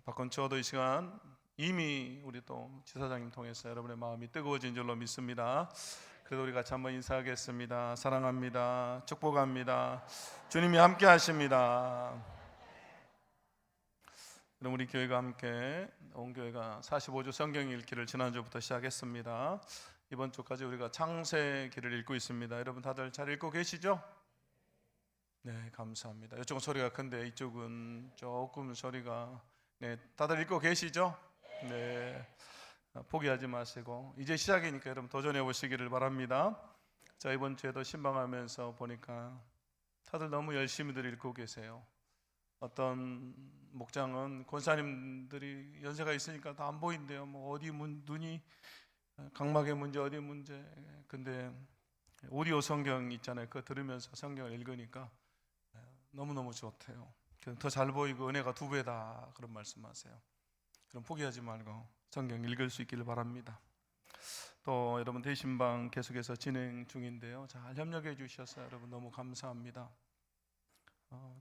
박건추어도 이 시간 이미 우리 또 지사장님 통해서 여러분의 마음이 뜨거워진 줄로 믿습니다. 그래도 우리 같이 한번 인사하겠습니다. 사랑합니다. 축복합니다. 주님이 함께 하십니다. 그럼 우리 교회가 함께 온 교회가 45주 성경 읽기를 지난주부터 시작했습니다. 이번 주까지 우리가 창세기를 읽고 있습니다. 여러분 다들 잘 읽고 계시죠? 네, 감사합니다. 이쪽은 소리가 큰데 이쪽은 조금 소리가 다들 읽고 계시죠? 네, 포기하지 마시고 이제 시작이니까 여러분 도전해 보시기를 바랍니다. 자, 이번 주에도 신방하면서 보니까 다들 너무 열심히들 읽고 계세요. 어떤 목장은 권사님들이 연세가 있으니까 다 안 보인대요. 뭐 어디 눈이 각막의 문제 어디 문제. 근데 오디오 성경 있잖아요. 그거 들으면서 성경을 읽으니까 너무너무 좋대요. 더 잘 보이고 은혜가 2배다 그런 말씀하세요. 그럼 포기하지 말고 성경 읽을 수 있기를 바랍니다. 또 여러분 대신방 계속해서 진행 중인데요. 잘 협력해 주셔서 여러분 너무 감사합니다.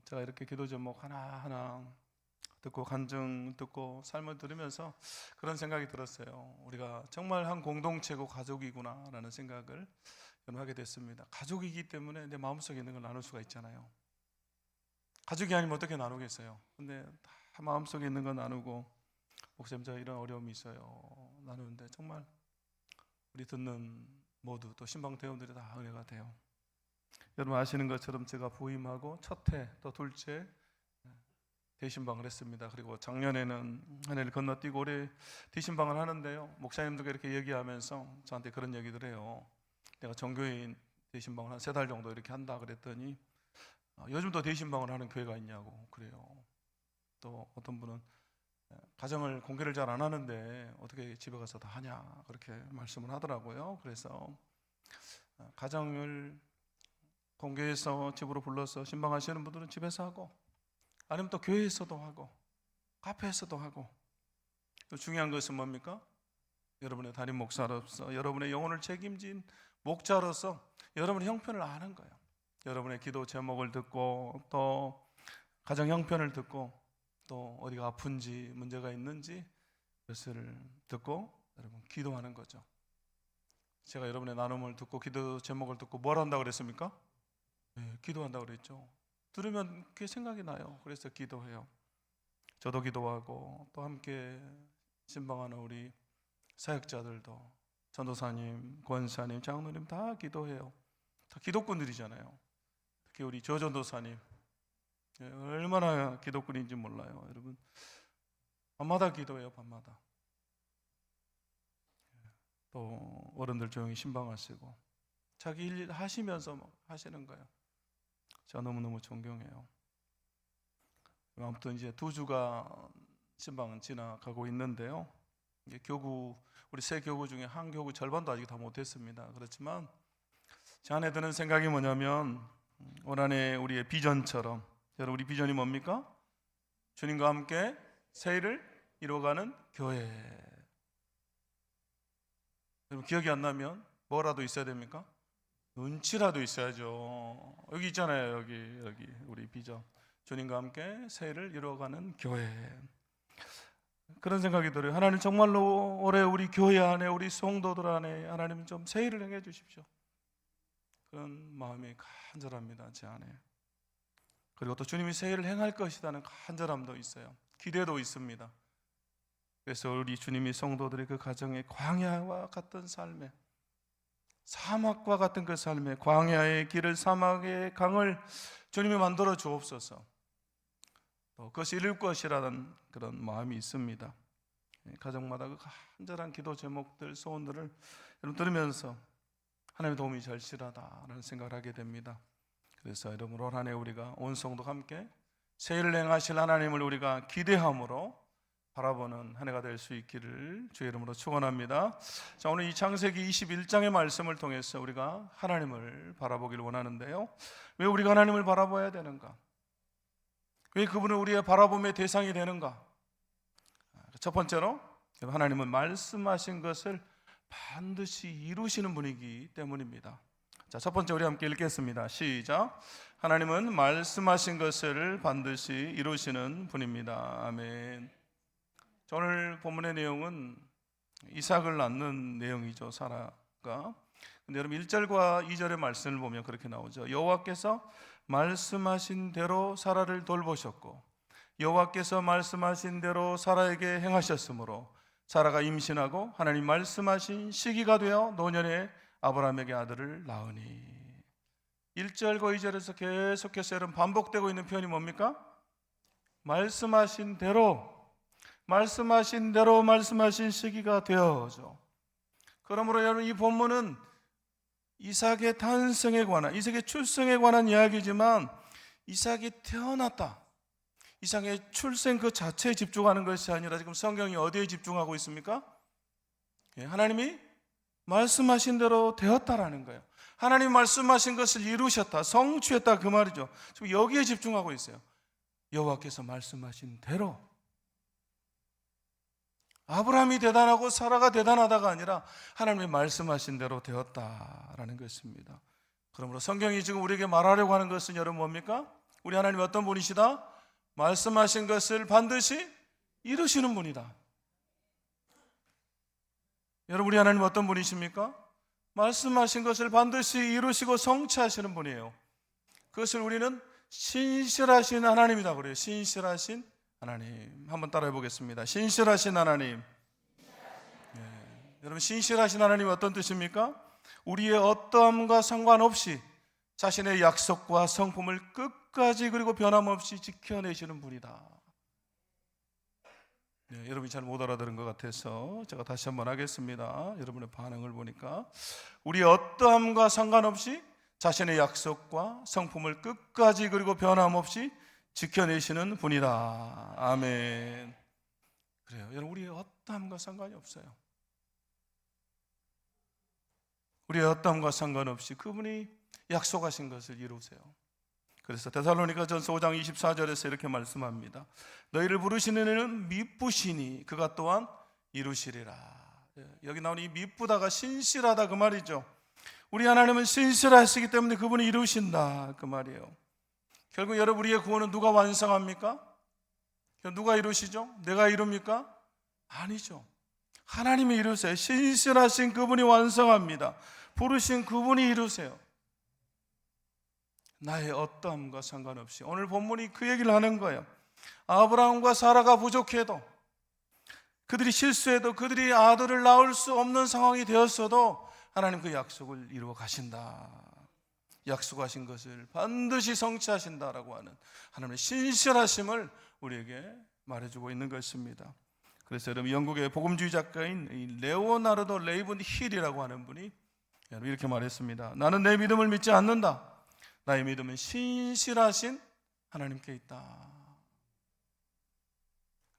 제가 이렇게 기도 제목 하나하나 듣고 간증 듣고 삶을 들으면서 그런 생각이 들었어요. 우리가 정말 한 공동체고 가족이구나 라는 생각을 하게 됐습니다. 가족이기 때문에 내 마음속에 있는 걸 나눌 수가 있잖아요. 가족이 아니면 어떻게 나누겠어요? 근데 다 마음속에 있는 거 나누고 목사님 저 이런 어려움이 있어요 나누는데 정말 우리 듣는 모두 또 신방대원들이 다 은혜가 돼요. 여러분 아시는 것처럼 제가 부임하고 첫해 또 둘째 대신방을 했습니다. 그리고 작년에는 한 해를 건너뛰고 올해 대신방을 하는데요, 목사님들과 이렇게 얘기하면서 저한테 그런 얘기들 해요. 내가 정교인 대신방을 한 3달 정도 이렇게 한다 그랬더니 요즘도 대신방을 하는 교회가 있냐고 그래요. 또 어떤 분은 가정을 공개를 잘 안 하는데 어떻게 집에 가서 다 하냐 그렇게 말씀을 하더라고요. 그래서 가정을 공개해서 집으로 불러서 신방하시는 분들은 집에서 하고 아니면 또 교회에서도 하고 카페에서도 하고, 또 중요한 것은 뭡니까? 여러분의 담임 목사로서 여러분의 영혼을 책임진 목자로서 여러분의 형편을 아는 거예요. 여러분의 기도 제목을 듣고 또 가정 형편을 듣고 또 어디가 아픈지 문제가 있는지 그것을 듣고 여러분 기도하는 거죠. 제가 여러분의 나눔을 듣고 기도 제목을 듣고 뭘 한다고 그랬습니까? 네, 기도한다고 그랬죠. 들으면 그게 생각이 나요. 그래서 기도해요. 저도 기도하고 또 함께 신방하는 우리 사역자들도 전도사님, 권사님, 장로님 다 기도해요. 다 기독군들이잖아요. 특히 우리 조전도사님 얼마나 기독군인지 몰라요. 여러분 밤마다 기도해요. 밤마다. 또 어른들 조용히 신방하시고 자기 일 하시면서 하시는 거예요. 제가 너무너무 존경해요. 아무튼 이제 2주가 신방은 지나가고 있는데요, 이게 교구 우리 새 교구 중에 한 교구 절반도 아직 다 못했습니다. 그렇지만 제 안에 드는 생각이 뭐냐면 올 한해 우리의 비전처럼, 여러분 우리 비전이 뭡니까? 주님과 함께 새해를 이뤄가는 교회. 여러분 기억이 안 나면 뭐라도 있어야 됩니까? 눈치라도 있어야죠. 여기 있잖아요. 여기 우리 비전. 주님과 함께 새해를 이뤄가는 교회. 그런 생각이 들어요. 하나님 정말로 올해 우리 교회 안에 우리 성도들 안에 하나님 좀 새해를 행해 주십시오. 그런 마음이 간절합니다. 제 안에. 그리고 또 주님이 새해를 행할 것이라는 간절함도 있어요. 기대도 있습니다. 그래서 우리 주님이 성도들의 그 가정의 광야와 같은 삶에, 사막과 같은 그 삶에, 광야의 길을 사막의 강을 주님이 만들어 주옵소서. 또 그것이 이룰 것이라는 그런 마음이 있습니다. 가정마다 그 간절한 기도 제목들, 소원들을 여러분 들으면서 하나님의 도움이 절실하다라는 생각을 하게 됩니다. 그래서 여러분 올 한 해 우리가 온 성도가 함께 새해를 행하실 하나님을 우리가 기대함으로 바라보는 한 해가 될 수 있기를 주의 이름으로 축원합니다. 자, 오늘 이 창세기 21장의 말씀을 통해서 우리가 하나님을 바라보기를 원하는데요, 왜 우리가 하나님을 바라봐야 되는가? 왜 그분은 우리의 바라봄의 대상이 되는가? 첫 번째로 하나님은 말씀하신 것을 반드시 이루시는 분이기 때문입니다. 자, 첫 번째 우리 함께 읽겠습니다. 시작. 하나님은 말씀하신 것을 반드시 이루시는 분입니다. 아멘. 오늘 본문의 내용은 이삭을 낳는 내용이죠, 사라가. 근데 여러분 1절과 2절의 말씀을 보면 그렇게 나오죠. 여호와께서 말씀하신 대로 사라를 돌보셨고 여호와께서 말씀하신 대로 사라에게 행하셨으므로 사라가 임신하고 하나님 말씀하신 시기가 되어 노년에 아브라함에게 아들을 낳으니. 1절과 2절에서 계속해서 여러분 반복되고 있는 표현이 뭡니까? 말씀하신 대로, 말씀하신 대로, 말씀하신 시기가 되어죠. 그러므로 여러분 이 본문은 이삭의 탄생에 관한, 이삭의 출생에 관한 이야기지만 이삭이 태어났다, 이삭의 출생 그 자체에 집중하는 것이 아니라 지금 성경이 어디에 집중하고 있습니까? 하나님이 말씀하신 대로 되었다라는 거예요. 하나님 말씀하신 것을 이루셨다, 성취했다, 그 말이죠. 지금 여기에 집중하고 있어요. 여호와께서 말씀하신 대로. 아브라함이 대단하고 사라가 대단하다가 아니라 하나님이 말씀하신 대로 되었다라는 것입니다. 그러므로 성경이 지금 우리에게 말하려고 하는 것은 여러분 뭡니까? 우리 하나님이 어떤 분이시다? 말씀하신 것을 반드시 이루시는 분이다. 여러분 우리 하나님 어떤 분이십니까? 말씀하신 것을 반드시 이루시고 성취하시는 분이에요. 그것을 우리는 신실하신 하나님이다 그래요. 신실하신 하나님. 한번 따라해 보겠습니다. 신실하신 하나님. 여러분 신실하신 하나님이 어떤 뜻입니까? 우리의 어떠함과 상관없이 자신의 약속과 성품을 끝까지 그리고 변함없이 지켜내시는 분이다. 여러분이 잘 못 알아들은 것 같아서 제가 다시 한번 하겠습니다. 여러분의 반응을 보니까 우리의 어떠함과 상관없이 자신의 약속과 성품을 끝까지 그리고 변함없이 지켜내시는 분이다. 아멘. 그래요. 여러분 우리의 어떠함과 상관이 없어요. 우리의 어떠함과 상관없이 그분이 약속하신 것을 이루세요. 그래서 데살로니가전서 5장 24절에서 이렇게 말씀합니다. 너희를 부르시는 이는 미쁘시니 그가 또한 이루시리라. 여기 나오는 이 미쁘다가 신실하다 그 말이죠. 우리 하나님은 신실하시기 때문에 그분이 이루신다 그 말이에요. 결국 여러분 우리의 구원은 누가 완성합니까? 누가 이루시죠? 내가 이룹니까? 아니죠. 하나님이 이루세요. 신실하신 그분이 완성합니다. 부르신 그분이 이루세요. 나의 어떠함과 상관없이. 오늘 본문이 그 얘기를 하는 거예요. 아브라함과 사라가 부족해도, 그들이 실수해도, 그들이 아들을 낳을 수 없는 상황이 되었어도 하나님 그 약속을 이루어 가신다. 약속하신 것을 반드시 성취하신다라고 하는 하나님의 신실하심을 우리에게 말해주고 있는 것입니다. 그래서 여러분 영국의 복음주의 작가인 레오나르도 레이븐 힐이라고 하는 분이 이렇게 말했습니다. 나는 내 믿음을 믿지 않는다. 나의 믿음은 신실하신 하나님께 있다.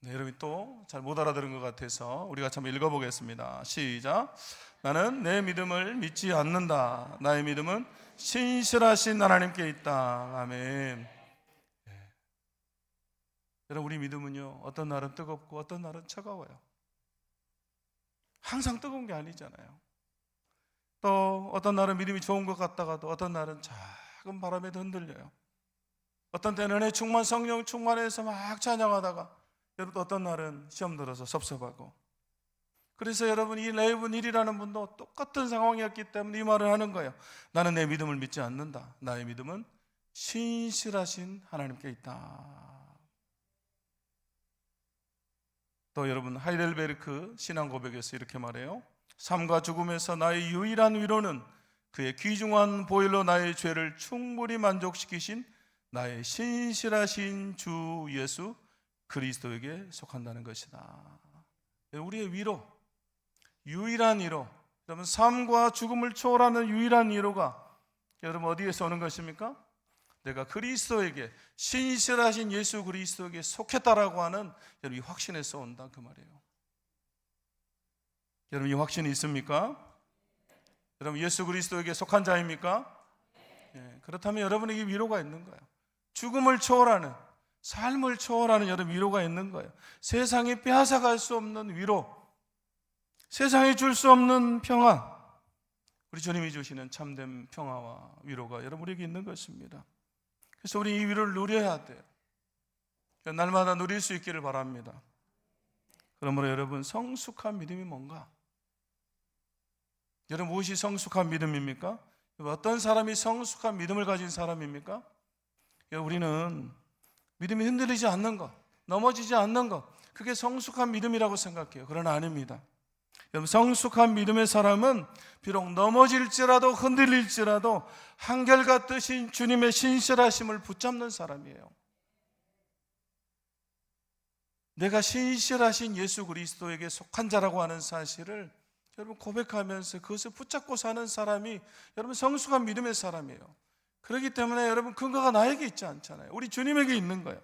네, 여러분이 또 잘 못 알아들은 것 같아서 우리 같이 한번 읽어보겠습니다. 시작. 나는 내 믿음을 믿지 않는다. 나의 믿음은 신실하신 하나님께 있다. 아멘. 네. 여러분 우리 믿음은요 어떤 날은 뜨겁고 어떤 날은 차가워요. 항상 뜨거운 게 아니잖아요. 또 어떤 날은 믿음이 좋은 것 같다가도 어떤 날은 작은 바람에도 흔들려요. 어떤 때는 은혜 충만 성령 충만해서 막 찬양하다가 여러분 어떤 날은 시험 들어서 섭섭하고. 그래서 여러분 이 레이븐 힐이라는 분도 똑같은 상황이었기 때문에 이 말을 하는 거예요. 나는 내 믿음을 믿지 않는다. 나의 믿음은 신실하신 하나님께 있다. 또 여러분 하이델베르크 신앙 고백에서 이렇게 말해요. 삶과 죽음에서 나의 유일한 위로는 그의 귀중한 보혈로 나의 죄를 충분히 만족시키신 나의 신실하신 주 예수 그리스도에게 속한다는 것이다. 우리의 위로, 유일한 위로, 여러분 삶과 죽음을 초월하는 유일한 위로가 여러분 어디에서 오는 것입니까? 내가 그리스도에게, 신실하신 예수 그리스도에게 속했다라고 하는 여러분 이 확신에서 온다 그 말이에요. 여러분 이 확신이 있습니까? 여러분 예수 그리스도에게 속한 자입니까? 그렇다면 여러분에게 위로가 있는 거예요. 죽음을 초월하는, 삶을 초월하는 여러분 위로가 있는 거예요. 세상이 빼앗아갈 수 없는 위로, 세상이 줄 수 없는 평안, 우리 주님이 주시는 참된 평화와 위로가 여러분에게 있는 것입니다. 그래서 우리 이 위로를 누려야 돼요. 날마다 누릴 수 있기를 바랍니다. 그러므로 여러분, 성숙한 믿음이 뭔가? 여러분, 무엇이 성숙한 믿음입니까? 어떤 사람이 성숙한 믿음을 가진 사람입니까? 우리는 믿음이 흔들리지 않는 것, 넘어지지 않는 것, 그게 성숙한 믿음이라고 생각해요. 그러나 아닙니다. 여러분, 성숙한 믿음의 사람은 비록 넘어질지라도 흔들릴지라도 한결같으신 주님의 신실하심을 붙잡는 사람이에요. 내가 신실하신 예수 그리스도에게 속한 자라고 하는 사실을 여러분 고백하면서 그것을 붙잡고 사는 사람이 여러분 성숙한 믿음의 사람이에요. 그렇기 때문에 여러분, 근거가 나에게 있지 않잖아요. 우리 주님에게 있는 거예요.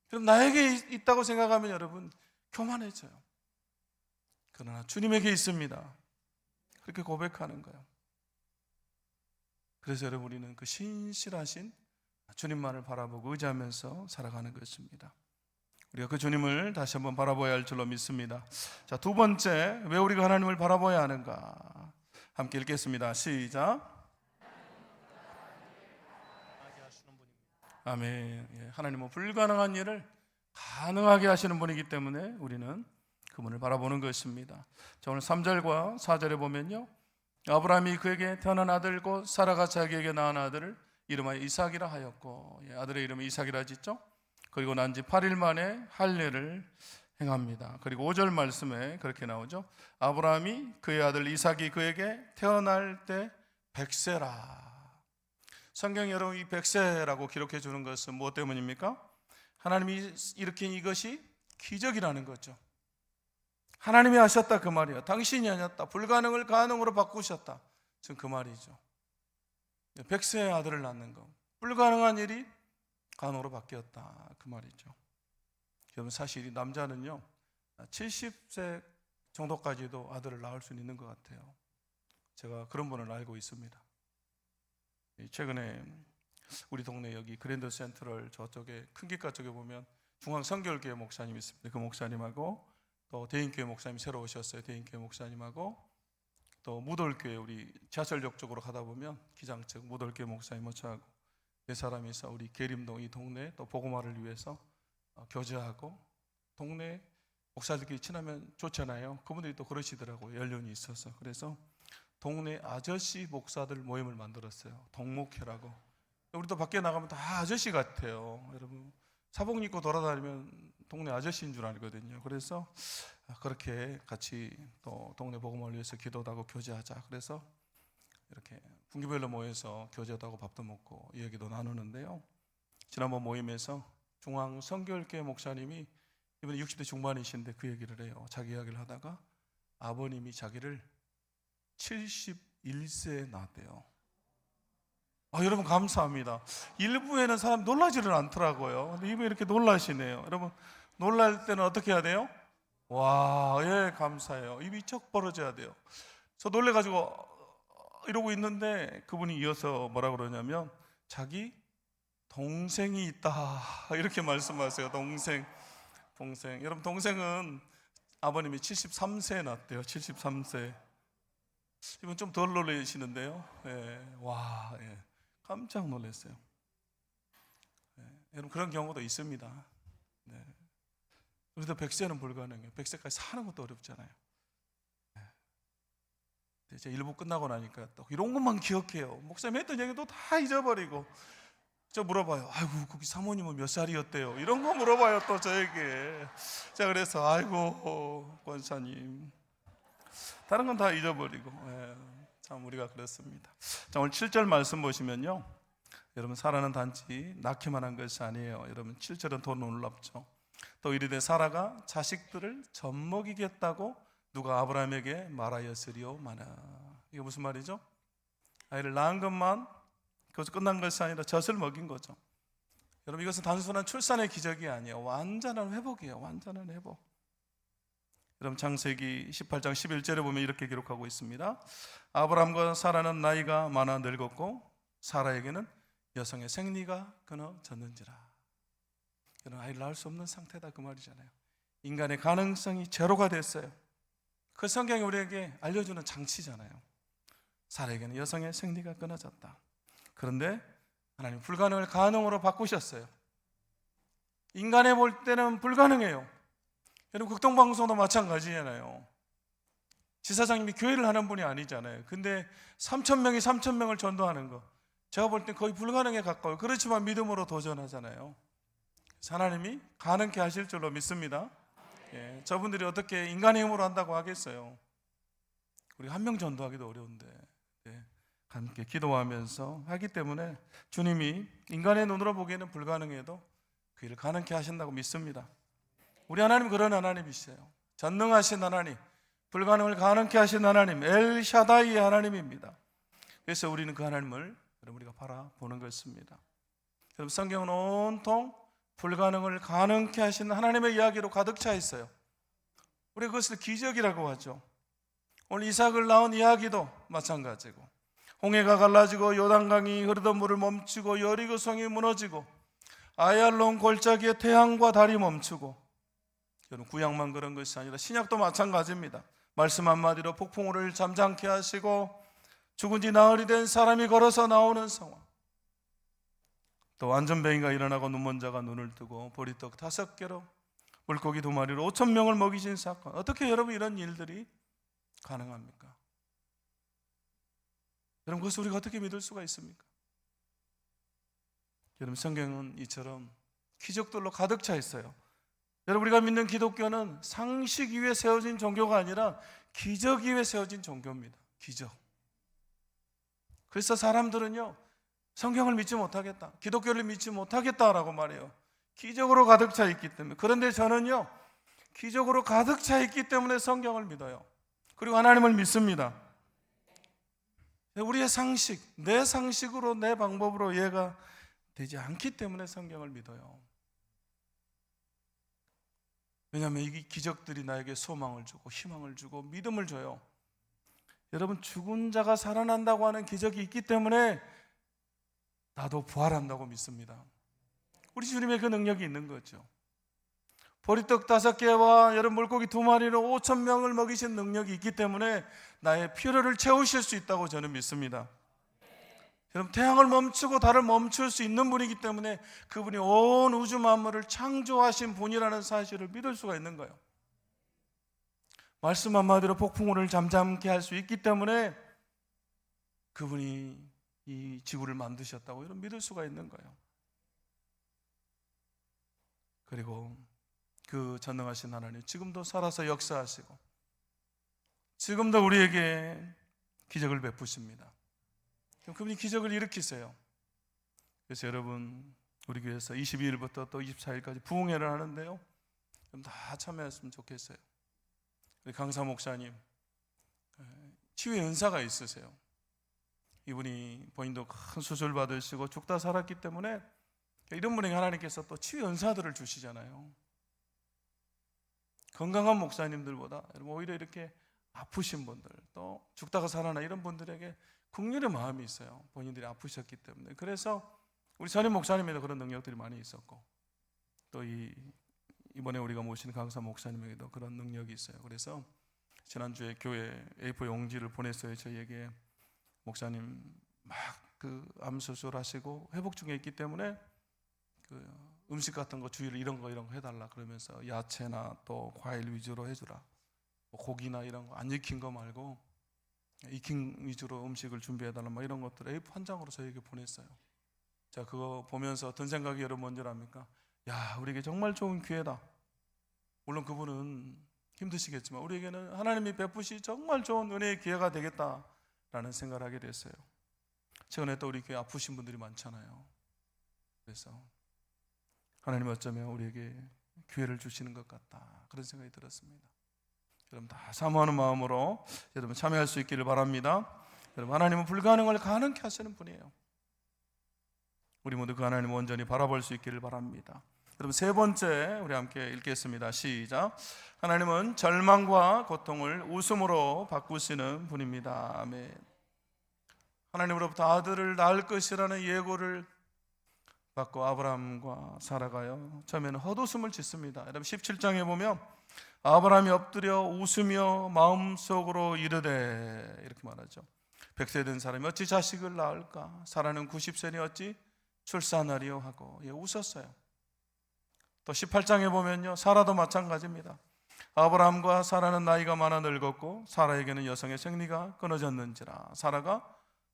그럼 나에게 있다고 생각하면 여러분 교만해져요. 그러나 주님에게 있습니다. 그렇게 고백하는 거예요. 그래서 여러분, 우리는 그 신실하신 주님만을 바라보고 의지하면서 살아가는 것입니다. 우리가 그 주님을 다시 한번 바라봐야 할 줄로 믿습니다. 자, 두 번째, 왜 우리가 하나님을 바라봐야 하는가? 함께 읽겠습니다. 시작. 아멘. 하나님은 불가능한 일을 가능하게 하시는 분이기 때문에 우리는 그분을 바라보는 것입니다. 자, 오늘 3절과 4절에 보면요, 아브라함이 그에게 태어난 아들 곧 사라가 자기에게 낳은 아들을 이름하여 이삭이라 하였고, 아들의 이름을 이삭이라 짓죠. 그리고 난 지 8일 만에 할례를 행합니다. 그리고 5절 말씀에 그렇게 나오죠. 아브라함이 그의 아들 이삭이 그에게 태어날 때 100세라. 성경이 여러분, 이 100세라고 기록해 주는 것은 무엇 때문입니까? 하나님이 일으킨 이것이 기적이라는 거죠. 하나님이 하셨다 그 말이에요. 당신이 아니었다. 불가능을 가능으로 바꾸셨다. 지금 그 말이죠. 100세의 아들을 낳는 것, 불가능한 일이 가능으로 바뀌었다 그 말이죠. 여러분, 사실 이 남자는요 70세 정도까지도 아들을 낳을 수 있는 것 같아요. 제가 그런 분을 알고 있습니다. 최근에 우리 동네 여기 그랜드 센트럴 저쪽에 큰 길가 쪽에 보면 중앙성결교회 목사님이 있습니다. 그 목사님하고 또 대인교회 목사님이 새로 오셨어요. 대인교회 목사님하고 또 무돌교회, 우리 지하철역 쪽으로 가다 보면 기장측 무돌교회 목사님 모처하고 네 사람이 있어 우리 계림동 이 동네 또 복음화를 위해서 교제하고, 동네 목사들끼리 친하면 좋잖아요. 그분들이 또 그러시더라고요. 연륜이 있어서. 그래서 동네 아저씨 목사들 모임을 만들었어요. 동목회라고. 우리도 밖에 나가면 다 아저씨 같아요. 여러분, 사복 입고 돌아다니면 동네 아저씨인 줄 알거든요. 그래서 그렇게 같이 또 동네 복음화를 위해서 기도도 하고 교제하자. 그래서 이렇게 분기별로 모여서 교제도 하고 밥도 먹고 이야기도 나누는데요, 지난번 모임에서 중앙 성결교회 목사님이 이번에 60대 중반이신데 그 얘기를 해요. 자기 이야기를 하다가 아버님이 자기를 71세에 낳았대요. 여러분, 감사합니다. 일부에는 사람 놀라지를 않더라고요. 근데 이분이 이렇게 놀라시네요. 여러분, 놀랄 때는 어떻게 해야 돼요? 와, 예, 감사해요. 입이 쩍 벌어져야 돼요. 저 놀래가지고 이러고 있는데 그분이 이어서 뭐라 그러냐면 자기 동생이 있다 이렇게 말씀하세요. 동생. 여러분, 동생은 아버님이 73세에 낳았대요. 73세. 이분 좀 덜 놀라시는데요. 예. 와, 예. 깜짝 놀랐어요. 예. 여러분, 그런 경우도 있습니다. 네. 우리도 100세는 불가능해요. 100세까지 사는 것도 어렵잖아요. 제 일부 끝나고 나니까 또 이런 것만 기억해요. 목사님 했던 얘기도 다 잊어버리고. 저 물어봐요. 아이고, 거기 사모님은 몇 살이었대요? 이런 거 물어봐요 또 저에게. 자, 그래서 아이고 권사님, 다른 건 다 잊어버리고. 참 우리가 그렇습니다. 자, 오늘 7절 말씀 보시면요, 여러분, 사라는 단지 낳기만 한 것이 아니에요. 여러분, 7절은 더 놀랍죠. 또 이르되 사라가 자식들을 젖먹이겠다고 누가 아브라함에게 말하였으리오마나. 이게 무슨 말이죠? 아이를 낳은 것만 그것이 끝난 것이 아니라 젖을 먹인 거죠. 여러분, 이것은 단순한 출산의 기적이 아니에요. 완전한 회복이에요. 완전한 회복. 여러분, 창세기 18장 11절에 보면 이렇게 기록하고 있습니다. 아브라함과 사라는 나이가 많아 늙었고 사라에게는 여성의 생리가 끊어졌는지라. 여러분, 아이를 낳을 수 없는 상태다 그 말이잖아요. 인간의 가능성이 제로가 됐어요. 그 성경이 우리에게 알려주는 장치잖아요. 사라에게는 여성의 생리가 끊어졌다. 그런데 하나님 불가능을 가능으로 바꾸셨어요. 인간에 볼 때는 불가능해요. 여러분 극동방송도 마찬가지잖아요. 지사장님이 교회를 하는 분이 아니잖아요. 근데 3,000명이 3,000명을 전도하는 거, 제가 볼 때 거의 불가능에 가까워요. 그렇지만 믿음으로 도전하잖아요. 하나님이 가능케 하실 줄로 믿습니다. 예, 저분들이 어떻게 인간의 힘으로 한다고 하겠어요. 우리 한 명 전도하기도 어려운데 함께 기도하면서 하기 때문에 주님이 인간의 눈으로 보기에는 불가능해도 그 일을 가능케 하신다고 믿습니다. 우리 하나님 그런 하나님이세요. 전능하신 하나님, 불가능을 가능케 하신 하나님, 엘샤다이의 하나님입니다. 그래서 우리는 그 하나님을 우리가 바라보는 것입니다. 여러분 성경은 온통 불가능을 가능케 하신 하나님의 이야기로 가득 차 있어요. 우리 그것을 기적이라고 하죠. 오늘 이삭을 낳은 이야기도 마찬가지고, 홍해가 갈라지고 요단강이 흐르던 물을 멈추고 여리고 성이 무너지고 아얄론 골짜기에 태양과 달이 멈추고, 여러분 구약만 그런 것이 아니라 신약도 마찬가지입니다. 말씀 한마디로 폭풍우를 잠잠케 하시고 죽은 지 나흘이 된 사람이 걸어서 나오는 상황, 또 안전뱅이가 일어나고 눈먼 자가 눈을 뜨고 보리떡 5개로 물고기 2마리로 5,000명을 먹이신 사건, 어떻게 여러분 이런 일들이 가능합니까? 여러분 그것을 우리가 어떻게 믿을 수가 있습니까? 여러분 성경은 이처럼 기적들로 가득 차 있어요. 여러분 우리가 믿는 기독교는 상식 위에 세워진 종교가 아니라 기적 위에 세워진 종교입니다. 기적. 그래서 사람들은요, 성경을 믿지 못하겠다, 기독교를 믿지 못하겠다라고 말해요. 기적으로 가득 차 있기 때문에. 그런데 저는요, 기적으로 가득 차 있기 때문에 성경을 믿어요. 그리고 하나님을 믿습니다. 우리의 상식, 내 상식으로 내 방법으로 이해가 되지 않기 때문에 성경을 믿어요. 왜냐하면 이 기적들이 나에게 소망을 주고 희망을 주고 믿음을 줘요. 여러분 죽은 자가 살아난다고 하는 기적이 있기 때문에 나도 부활한다고 믿습니다. 우리 주님의 그 능력이 있는 거죠. 보리떡 5개와 여러분 물고기 2마리로 5,000명을 먹이신 능력이 있기 때문에 나의 필요를 채우실 수 있다고 저는 믿습니다. 여러분 태양을 멈추고 달을 멈출 수 있는 분이기 때문에 그분이 온 우주 만물을 창조하신 분이라는 사실을 믿을 수가 있는 거예요. 말씀 한마디로 폭풍우를 잠잠케 할 수 있기 때문에 그분이 이 지구를 만드셨다고 이런 믿을 수가 있는 거예요. 그리고 그 전능하신 하나님 지금도 살아서 역사하시고 지금도 우리에게 기적을 베푸십니다. 그분이 기적을 일으키세요. 그래서 여러분 우리 교회에서 22일부터 또 24일까지 부흥회를 하는데요, 다 참여했으면 좋겠어요. 우리 강사 목사님 치유의 은사가 있으세요. 이분이 본인도 큰 수술 받으시고 죽다 살았기 때문에 이런 분에게 하나님께서 또 치유의 은사들을 주시잖아요. 건강한 목사님들보다 오히려 이렇게 아프신 분들, 또 죽다가 살아나 이런 분들에게 긍휼의 마음이 있어요. 본인들이 아프셨기 때문에. 그래서 우리 전임 목사님에도 그런 능력들이 많이 있었고, 또 이번에 우리가 모신 강사 목사님에게도 그런 능력이 있어요. 그래서 지난주에 교회 A4 용지를 보냈어요. 저희에게 목사님 막 그 암 수술하시고 회복 중에 있기 때문에 그 음식 같은 거 주의를 이런 거 해달라 그러면서 야채나 또 과일 위주로 해주라, 뭐 고기나 이런 거 안 익힌 거 말고 익힌 위주로 음식을 준비해달라, 뭐 이런 것들을 A4 한 장으로 저희에게 보냈어요. 자, 그거 보면서 든 생각이 여러분 뭔지 압니까? 야, 우리에게 정말 좋은 기회다. 물론 그분은 힘드시겠지만 우리에게는 하나님이 베푸시 정말 좋은 은혜의 기회가 되겠다라는 생각을 하게 됐어요. 최근에 또 우리 교회 아프신 분들이 많잖아요. 그래서 하나님 어쩌면 우리에게 기회를 주시는 것 같다, 그런 생각이 들었습니다. 여러분 다 사모하는 마음으로 여러분 참여할 수 있기를 바랍니다. 여러분 하나님은 불가능을 가능케 하시는 분이에요. 우리 모두 그 하나님을 온전히 바라볼 수 있기를 바랍니다. 여러분 세 번째 우리 함께 읽겠습니다. 시작. 하나님은 절망과 고통을 웃음으로 바꾸시는 분입니다. 아멘. 하나님으로부터 아들을 낳을 것이라는 예고를 받고 아브라함과 사라가요 처음에는 헛웃음을 짓습니다. 여러분 17장에 보면 아브라함이 엎드려 웃으며 마음속으로 이르되 이렇게 말하죠. 100세 된 사람이 어찌 자식을 낳을까? 사라는 90세니 어찌 출산하리요 하고 웃었어요. 또 18장에 보면요, 사라도 마찬가지입니다. 아브라함과 사라는 나이가 많아 늙었고 사라에게는 여성의 생리가 끊어졌는지라. 사라가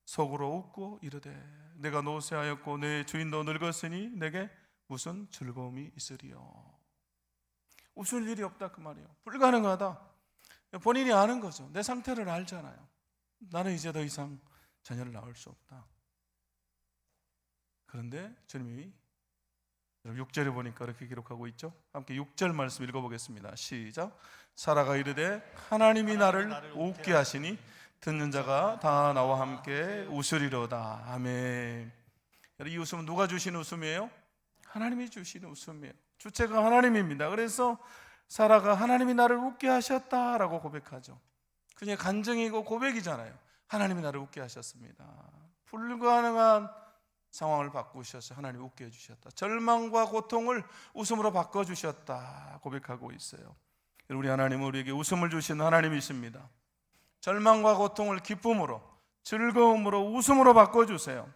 속으로 웃고 이르되 내가 노쇠하였고 내 주인도 늙었으니 내게 무슨 즐거움이 있으리요. 웃을 일이 없다 그 말이에요. 불가능하다. 본인이 아는 거죠. 내 상태를 알잖아요. 나는 이제 더 이상 자녀를 낳을 수 없다. 그런데 주님이 6절에 보니까 이렇게 기록하고 있죠. 함께 6절 말씀 읽어보겠습니다. 시작. 사라가 이르되 하나님이 나를 웃게 하시니 듣는 자가 다 나와 함께 웃으리로다. 아멘. 이 웃음은 누가 주신 웃음이에요? 하나님이 주신 웃음이에요. 주체가 하나님입니다. 그래서 사라가 하나님이 나를 웃게 하셨다라고 고백하죠. 그냥 간증이고 고백이잖아요. 하나님이 나를 웃게 하셨습니다. 불가능한 상황을 바꾸셔서 하나님이 웃게 해주셨다. 절망과 고통을 웃음으로 바꿔주셨다 고백하고 있어요. 우리 하나님은 우리에게 웃음을 주시는 하나님이십니다. 절망과 고통을 기쁨으로, 즐거움으로, 웃음으로 바꿔주세요.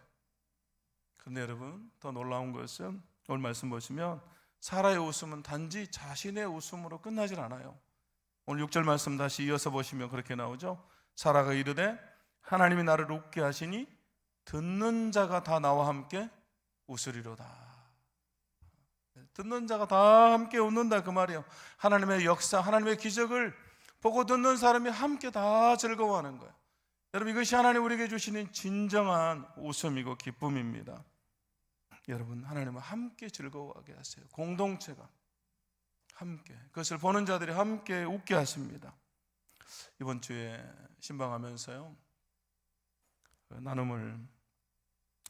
그런데 여러분, 더 놀라운 것은 오늘 말씀 보시면 사라의 웃음은 단지 자신의 웃음으로 끝나질 않아요. 오늘 6절 말씀 다시 이어서 보시면 그렇게 나오죠. 사라가 이르되 하나님이 나를 웃게 하시니 듣는 자가 다 나와 함께 웃으리로다. 듣는 자가 다 함께 웃는다 그 말이에요. 하나님의 역사, 하나님의 기적을 보고 듣는 사람이 함께 다 즐거워하는 거예요. 여러분, 이것이 하나님 우리에게 주시는 진정한 웃음이고 기쁨입니다. 여러분, 하나님은 함께 즐거워하게 하세요. 공동체가 함께, 그것을 보는 자들이 함께 웃게 하십니다. 이번 주에 신방하면서요, 나눔을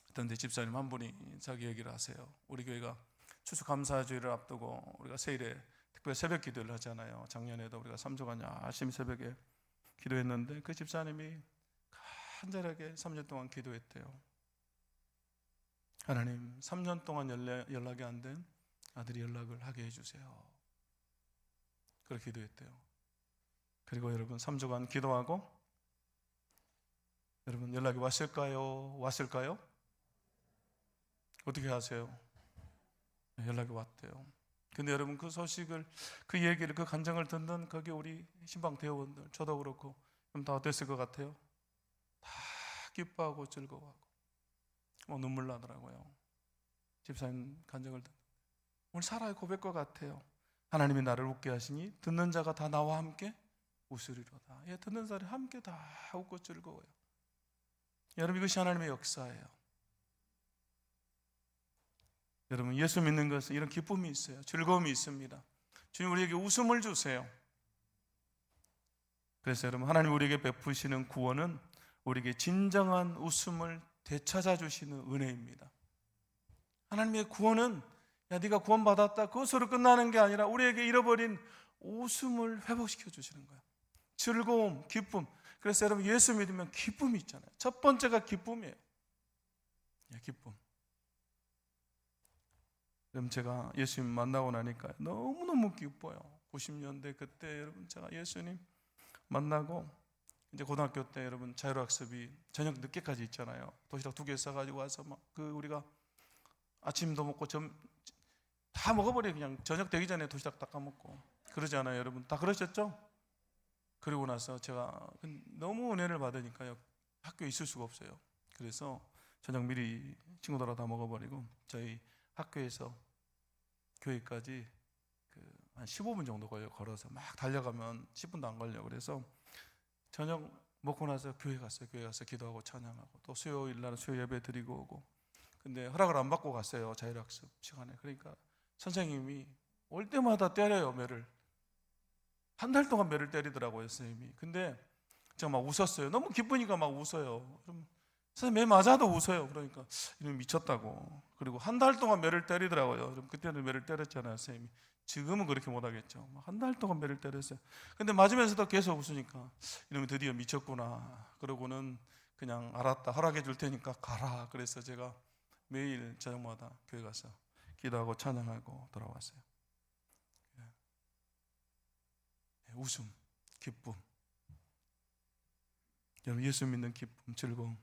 했던데 집사님 한 분이 자기 얘기를 하세요. 우리 교회가 추수감사주의를 앞두고 우리가 세일에 특별 새벽 기도를 하잖아요. 작년에도 우리가 3주간 열심히 새벽에 기도했는데 그 집사님이 간절하게 3년 동안 기도했대요. 하나님, 3년 동안 연락이 안 된 아들이 연락을 하게 해주세요. 그렇게 기도했대요. 그리고 여러분 3주간 기도하고 여러분 연락이 왔을까요? 왔을까요? 어떻게 하세요? 연락이 왔대요. 근데 여러분 그 소식을, 그 얘기를, 그 간증을 듣는 거기 우리 신방 대원들, 저도 그렇고 그럼 다 어땠을 것 같아요? 다 기뻐하고 즐거워하고 눈물 나더라고요. 집사님 간증을 듣는 오늘 사라의 고백과 같아요. 하나님이 나를 웃게 하시니 듣는 자가 다 나와 함께 웃으리로다. 예, 듣는 사람이 함께 다 웃고 즐거워요. 여러분, 이것이 하나님의 역사예요. 여러분, 예수 믿는 것은 이런 기쁨이 있어요. 즐거움이 있습니다. 주님 우리에게 웃음을 주세요. 그래서 여러분, 하나님 우리에게 베푸시는 구원은 우리에게 진정한 웃음을 되찾아 주시는 은혜입니다. 하나님의 구원은 야 네가 구원받았다 그것으로 끝나는 게 아니라 우리에게 잃어버린 웃음을 회복시켜 주시는 거예요. 즐거움, 기쁨. 그래서 여러분, 예수 믿으면 기쁨이 있잖아요. 첫 번째가 기쁨이에요. 기쁨. 여러분, 제가 예수님 만나고 나니까 너무너무 기뻐요. 90년대 그때 여러분 제가 예수님 만나고 이제 고등학교 때 여러분 자율학습이 저녁 늦게까지 있잖아요. 도시락 2개 싸가지고 와서 막 우리가 아침도 먹고 다 먹어버려요. 그냥 저녁 되기 전에 도시락 다 까먹고 그러지 않아요, 여러분? 다 그러셨죠? 그리고 나서 제가 너무 은혜를 받으니까요, 학교에 있을 수가 없어요. 그래서 저녁 미리 친구들하고 다 먹어버리고 저희 학교에서 교회까지 한 15분 정도 걸어서 막 달려가면 10분도 안 걸려요. 그래서 저녁 먹고 나서 교회 갔어요. 교회 가서 기도하고 찬양하고 또 수요일 날은 수요 예배 드리고 오고. 근데 허락을 안 받고 갔어요, 자율학습 시간에. 그러니까 선생님이 올 때마다 때려요, 매를. 한 달 동안 매를 때리더라고요, 선생님이. 근데 제가 막 웃었어요. 너무 기쁘니까 막 웃어요. 그럼 선생님 매 맞아도 웃어요. 그러니까 이놈 미쳤다고. 그리고 한 달 동안 매를 때리더라고요. 그럼 그때는 매를 때렸잖아요, 선생님이. 지금은 그렇게 못하겠죠. 한 달 동안 매를 때렸어요. 근데 맞으면서도 계속 웃으니까 이놈이 드디어 미쳤구나. 그러고는 그냥 알았다, 허락해 줄 테니까 가라. 그래서 제가 매일 저녁마다 교회 가서 기도하고 찬양하고 돌아왔어요. 웃음, 기쁨. 여러분, 예수 믿는 기쁨, 즐거움.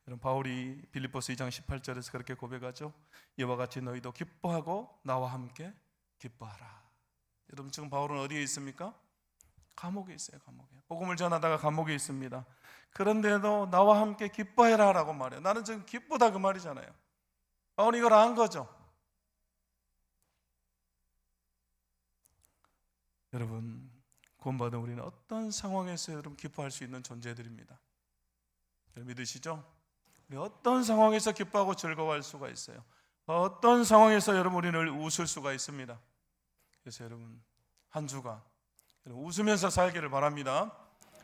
여러분, 바울이 빌립보서 2장 18절에서 그렇게 고백하죠. 이와 같이 너희도 기뻐하고 나와 함께 기뻐하라. 여러분 지금 바울은 어디에 있습니까? 감옥에 있어요. 감옥에. 복음을 전하다가 감옥에 있습니다. 그런데도 나와 함께 기뻐해라 라고 말해요. 나는 지금 기쁘다 그 말이잖아요. 바울은 이걸 안 거죠. 여러분 구원받은 우리는 어떤 상황에서 여러분 기뻐할 수 있는 존재들입니다. 믿으시죠? 우리 어떤 상황에서 기뻐하고 즐거워할 수가 있어요. 어떤 상황에서 여러분 우리는 웃을 수가 있습니다. 그래서 여러분 한 주간 웃으면서 살기를 바랍니다.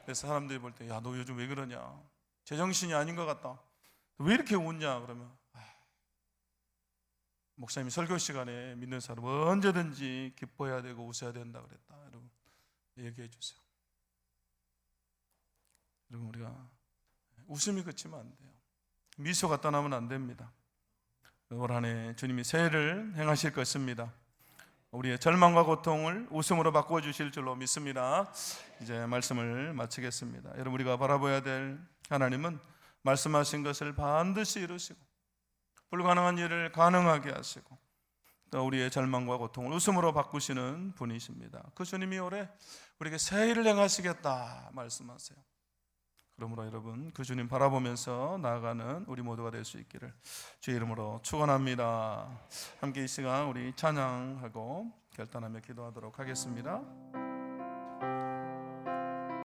그래서 사람들이 볼 때 야, 너 요즘 왜 그러냐? 제정신이 아닌 것 같다. 왜 이렇게 웃냐? 그러면 목사님이 설교 시간에 믿는 사람은 언제든지 기뻐해야 되고 웃어야 된다 그랬다. 여러분 얘기해 주세요. 여러분 우리가 웃음이 그치면 안 돼요. 미소가 떠나면 안 됩니다. 올 한 해 주님이 새해를 행하실 것입니다. 우리의 절망과 고통을 웃음으로 바꿔주실 줄로 믿습니다. 이제 말씀을 마치겠습니다. 여러분 우리가 바라봐야 될 하나님은 말씀하신 것을 반드시 이루시고 불가능한 일을 가능하게 하시고 또 우리의 절망과 고통을 웃음으로 바꾸시는 분이십니다. 그 주님이 올해 우리에게 새 일을 행하시겠다 말씀하세요. 그러므로 여러분 그 주님 바라보면서 나아가는 우리 모두가 될 수 있기를 주의 이름으로 축원합니다. 함께 이 시간 우리 찬양하고 결단하며 기도하도록 하겠습니다.